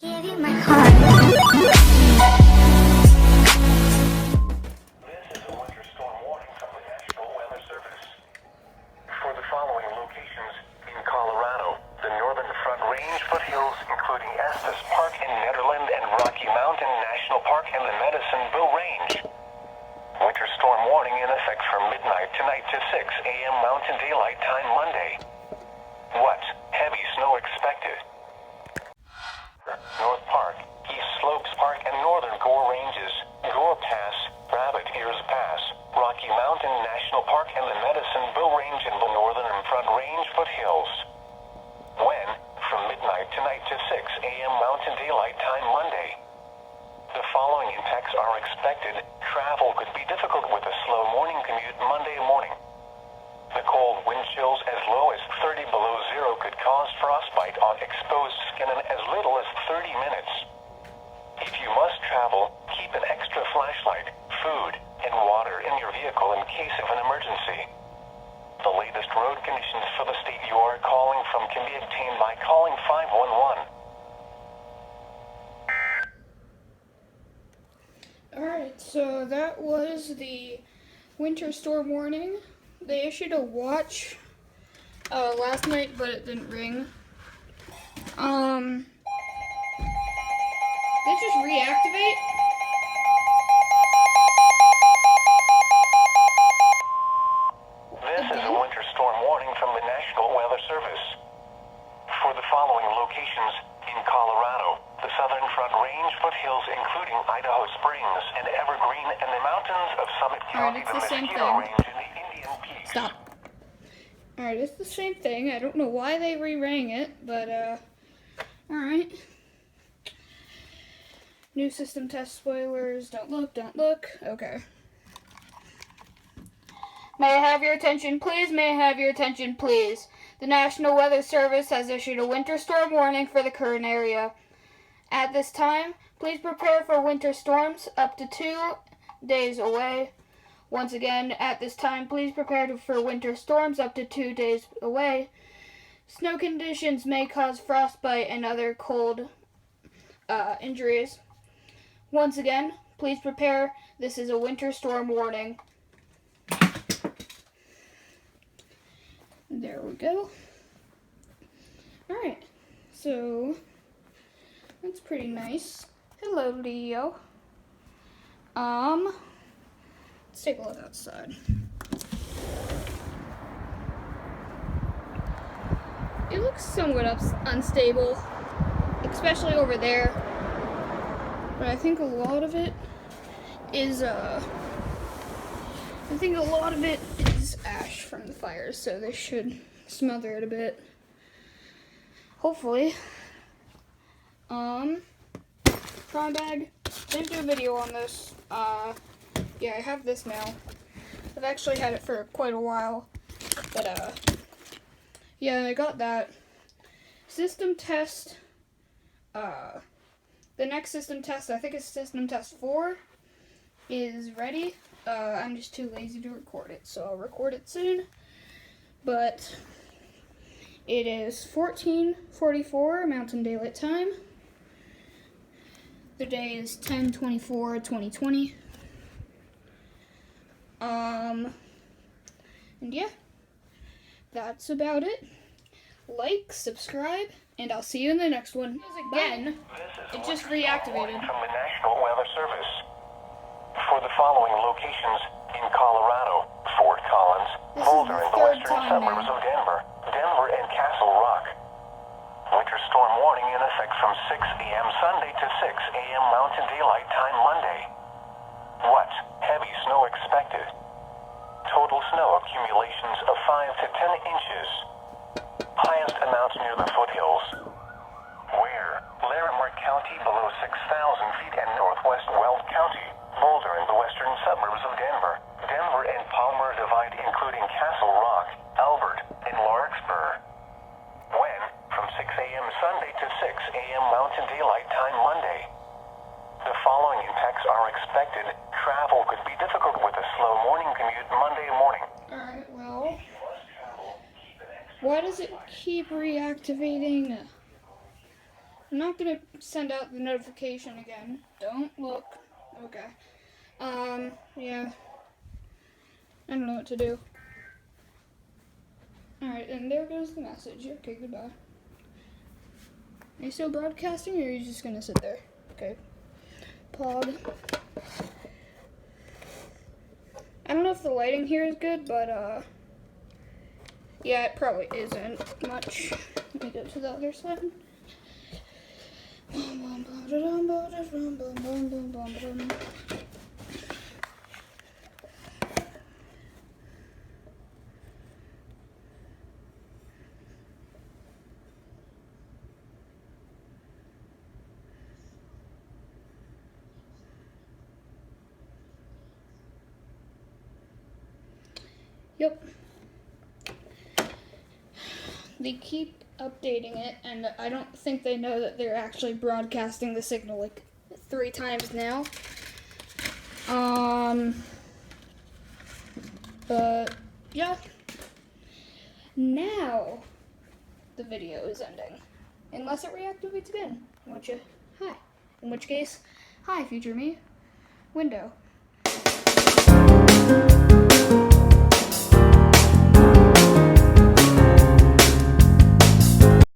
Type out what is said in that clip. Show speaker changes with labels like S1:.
S1: Give you my heart.
S2: This is a winter storm warning from the National Weather Service. For the following locations in Colorado, the Northern Front Range foothills, including Estes Park in Nederland and Rocky Mountain National Park and the Medicine Bow Range. Winter storm warning in effect from midnight tonight to 6 a.m. Mountain Daylight Time Monday. What? Heavy snow expected. North Park, East Slopes Park and Northern Gore Ranges, Gore Pass, Rabbit Ears Pass, Rocky Mountain National Park and the Medicine Bow Range and the Northern Front Range foothills. When? From midnight tonight to 6 a.m. Mountain Daylight Time Monday. The following impacts are expected. Travel could be difficult with a slow morning commute Monday morning. The cold wind chills as low as 30 below zero could cause frostbite on exposed skin in as little as 30 minutes. If you must travel, keep an extra flashlight, food, and water in your vehicle in case of an emergency. The latest road conditions for the state you are calling from can be obtained by calling 511.
S3: Alright, so that was the winter storm warning. They issued a watch last night, but it didn't ring. Did it just reactivate?
S2: This is a winter storm warning from the National Weather Service. For the following locations in Colorado, the Southern Front Range foothills including Idaho Springs and Evergreen and the mountains of Summit County,
S3: it's
S2: the
S3: the same
S2: Mosquito
S3: thing.
S2: Range and the Indian Peaks.
S3: Stop. Alright, it's the same thing. I don't know why they re-rang it, but, alright. New system test spoilers. Don't look, don't look. Okay. May I have your attention, please? May I have your attention, please? The National Weather Service has issued a winter storm warning for the current area. At this time, please prepare for winter storms up to 2 days away. Once again, at this time, please prepare for winter storms up to 2 days away. Snow conditions may cause frostbite and other cold injuries. Once again, please prepare. This is a winter storm warning. There we go. Alright, so that's pretty nice. Hello, Leo. Let's take a look outside. It looks somewhat unstable, especially over there. But I think a lot of it is ash from the fires, so they should smother it a bit. Hopefully. Prawn bag. Didn't do a video on this. Yeah, I have this now. I've actually had it for quite a while. But, yeah, I got that. System test. The next system test, I think it's system test 4, is ready. I'm just too lazy to record it, so I'll record it soon. But it is 14:44 Mountain Daylight Time. The day is 10/24/2020. And yeah, that's about it. Like, subscribe, and I'll see you in the next one. Again, it just reactivated.
S2: From the National Weather Service. For the following locations in Colorado, Fort Collins,
S3: This is
S2: Boulder,
S3: the
S2: and the
S3: third
S2: western
S3: time
S2: suburbs
S3: now.
S2: of Denver and Castle Rock. Winter storm warning in effect from 6 a.m. Sunday to 6 a.m. Mountain Daylight Time Monday. What? Heavy snow expected. Total snow accumulations of 5 to 10 inches. Highest amounts near the foothills. Where? Larimer County below 6,000 feet and northwest Weld County, Boulder and the western suburbs of Denver and Palmer Divide including Castle Rock, Albert, and Larkspur. When? From 6 a.m. Sunday to 6 a.m. Mountain Daylight Time Monday. The following impacts are expected. Travel could be difficult with a slow morning commute Monday morning.
S3: Alright, well, why does it keep reactivating? I'm not gonna send out the notification again. Don't look. Okay. Yeah. I don't know what to do. Alright, and there goes the message. Okay, goodbye. Are you still broadcasting, or are you just gonna sit there? Okay. Pod. I don't know if the lighting here is good, but, yeah, it probably isn't much. Let me go to the other side. Yep. They keep updating it, and I don't think they know that they're actually broadcasting the signal like 3 times now. But yeah. Now the video is ending. Unless it reactivates again. In which case, hi, future me. Window.